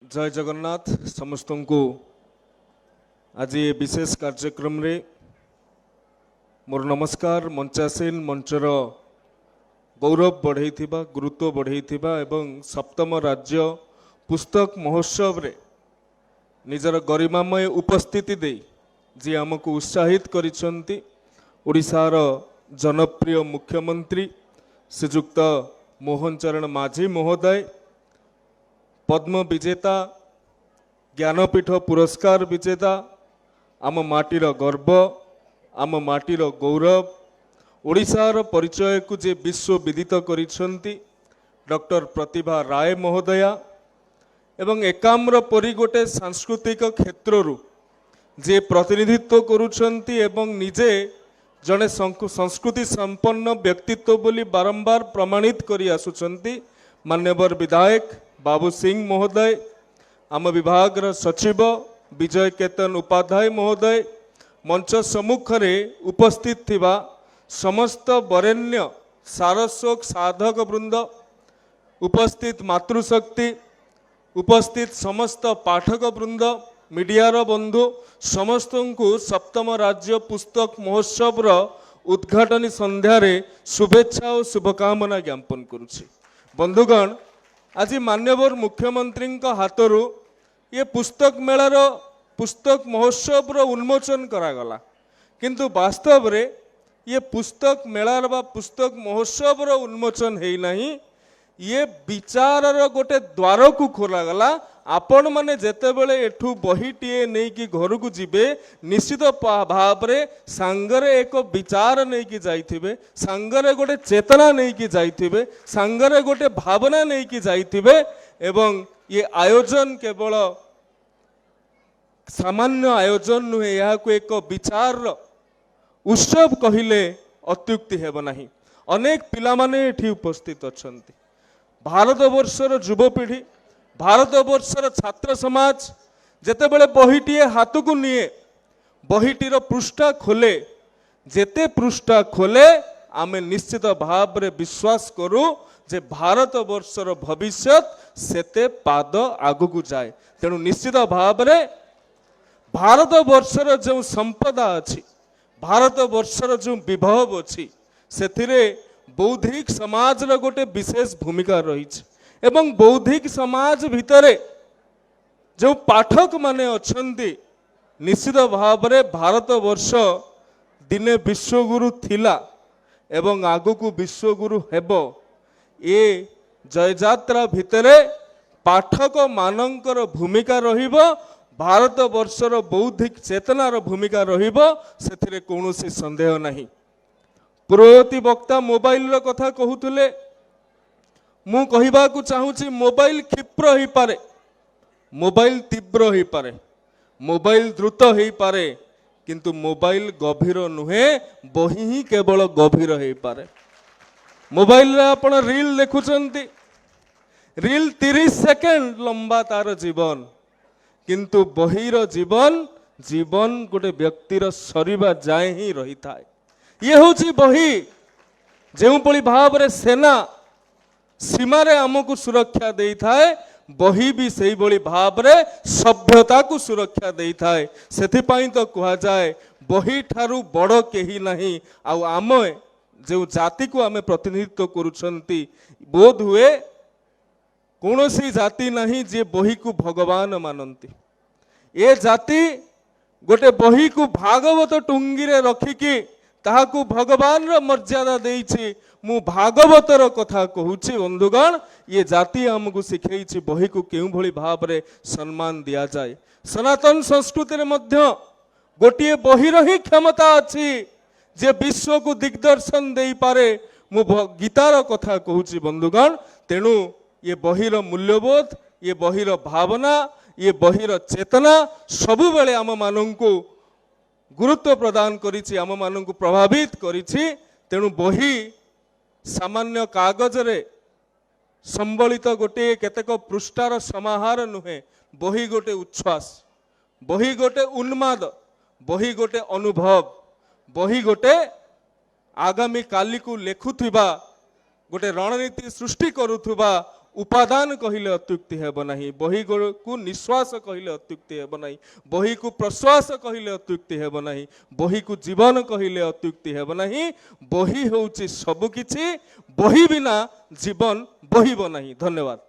जय जगन्नाथ समस्त को आज ये विशेष कार्यक्रम रे मोर नमस्कार मंचासीन मंचर गौरव बढ़ई गुरुत्व बढ़ई एवं सप्तम राज्य पुस्तक महोत्सव रे निजर गरिमामय उपस्थिति दे जी आमको उत्साहित करिसंती ओडिशार जनप्रिय मुख्यमंत्री श्रीजुक्त मोहन चरण माझी महोदय, पद्म विजेता, ज्ञानपीठ पुरस्कार विजेता, आम माटीर गर्व, आम माटीर गौरव, ओडिशार परिचय को जे विश्व विदित करिसंती डॉक्टर प्रतिभा राय महोदया एवं एकाम्र परी गोटे सांस्कृतिक क्षेत्रु जे प्रतिनिधित्व करुछंती एवं निजे जड़े संस्कृति संपन्न व्यक्तित्व बोली बारंबार प्रमाणित करी आसुछंती मान्यवर विधायक बाबू सिंह महोदय, आम विभाग सचिव विजय केतन उपाध्याय महोदय, मंच सम्मुख रे उपस्थित थिबा समस्त वरेण्य सारस्वत साधक वृंद, उपस्थित मातृशक्ति, उपस्थित समस्त पाठक वृंद, मीडियार बंधु समस्त को सप्तम राज्य पुस्तक महोत्सव उद्घाटनी संध्यारे शुभेच्छा और शुभकामना ज्ञापन करुछि। बंधुगण, आज मान्यवर मुख्यमंत्री हाथरू ये पुस्तक मेलार पुस्तक महोत्सव उन्मोचन करागला, किंतु वास्तव रे ये पुस्तक मेलार बा पुस्तक महोत्सव उन्मोचन है नहीं, ये विचार गोटे द्वार को खोलागला। आपण माने जेतेबेले एठू बहीटीए नहीं कि घर को जीवे निश्चित भाव रे सांगरे एक विचार नहीं कि जाइथिबे, सांगरे गोटे चेतना नहीं कि जाइथिबे, सांगरे गोटे भावना नहीं कि जाइथिबे एवं ये आयोजन केवल सामान्य आयोजन नुहे, यह को एक विचार उत्सव कहिले अत्युक्ति हेब नाही। अनेक पिला माने एठी उपस्थित अछंती, भारत वर्षर युवपीढ़ी, भारत वर्षर छात्र समाज जेतेबेले बहीटीए हाथ को निए, बहीटीर पृष्ठा खोले, जेते पृष्ठा खोले आमे निश्चित भाव रे विश्वास करू जे भारत वर्षर भविष्यत सेते पाद आगु को जाए। तेणु निश्चित भाव रे भारत वर्षर जो संपदा अछि, भारत वर्षर जो विभव अछि, सेथिरे बौद्धिक समाज रो गोटे विशेष भूमिका रही एवं बौद्धिक समाज भितरे जो पाठक माने अछंती निश्चित भाव रे भारत वर्ष दिने विश्वगुरु थिला एवं आगु को विश्वगुरु हेबो। ये जययात्रा भितरे पाठक मानकर भूमिका रहिबो, भारत वर्षर बौद्धिक चेतनार भूमिका रहिबो, सेथिरे कौनसी संदेह नहीं। पूर्ववर्ती वक्ता मोबाइल रो कथा कहूतले, मु कहिबा को चाहूची मोबाइल क्षिप्र ही पारे, मोबाइल तीव्र ही पारे, मोबाइल द्रुत ही पारे, किंतु मोबाइल गभीर नुहे, बही ही केवल गभीर ही पारे। मोबाइल रे आपण रील देखुचंती, रील 30 सेकेंड लंबा तार जीवन, किंतु बहीर जीवन जीवन गोटे व्यक्तिर सरीबा जाए ही रही थाए। ये होची बही जो पली भाव रे सेना सीमारे आमको सुरक्षा दे थाए, बही भी सही बड़ी भाव रे सभ्यता को सुरक्षा दे थाए। सेथिपाई तो कहा जाए बही ठारू बड़ केही नहीं। आउ आम जो जाति को आमे प्रतिनिधित्व करुछंती, बोध हुए कौनसी जाति नहीं जे बही को भगवान मानती। ए जाति गोटे बही को भागवत टुंगी रे रखिकी ताहाकू भगवान रो मर्यादा देइछि। मु भागवतर कथा कहूछि बंधुगण, ये जाति आमको शिखैछि बही को केउ भली भाव रे सम्मान दिया जाए। सनातन संस्कृति रे मध्य गोटिए बहीर ही क्षमता अछि जे विश्व को दिग्दर्शन देई पारे। मु गीतार कथा कहूछि बंधुगण। तेणु ये बहीर मूल्यबोध, ये बहीर भावना, ये बहीर चेतना सबु बेले आम मानंकु गुरुत्व प्रदान करिछि, आम मानंकु प्रभावित करिछि। तेणु बही सामान्य कागज रे संबलित गोटे केतेक पृष्ठार समाहार नुहे, बही गोटे उच्छ्वास, बही गोटे उन्माद, बही गोटे अनुभव, बही गोटे आगामी काली को लेखुथिबा, गोटे रणनीति सृष्टि करुथिबा उपादान कहले अत्युक्ति हेब नहीं, बही को निश्वास कहले अत्युक्ति हेब नहीं, बही को प्रश्वास कहले अत्युक्ति हेब नहीं, बही को जीवन कहले अत्युक्ति हेब नहीं। बही होउची सबु किछि, बही बिना जीवन बहिब नहीं। धन्यवाद।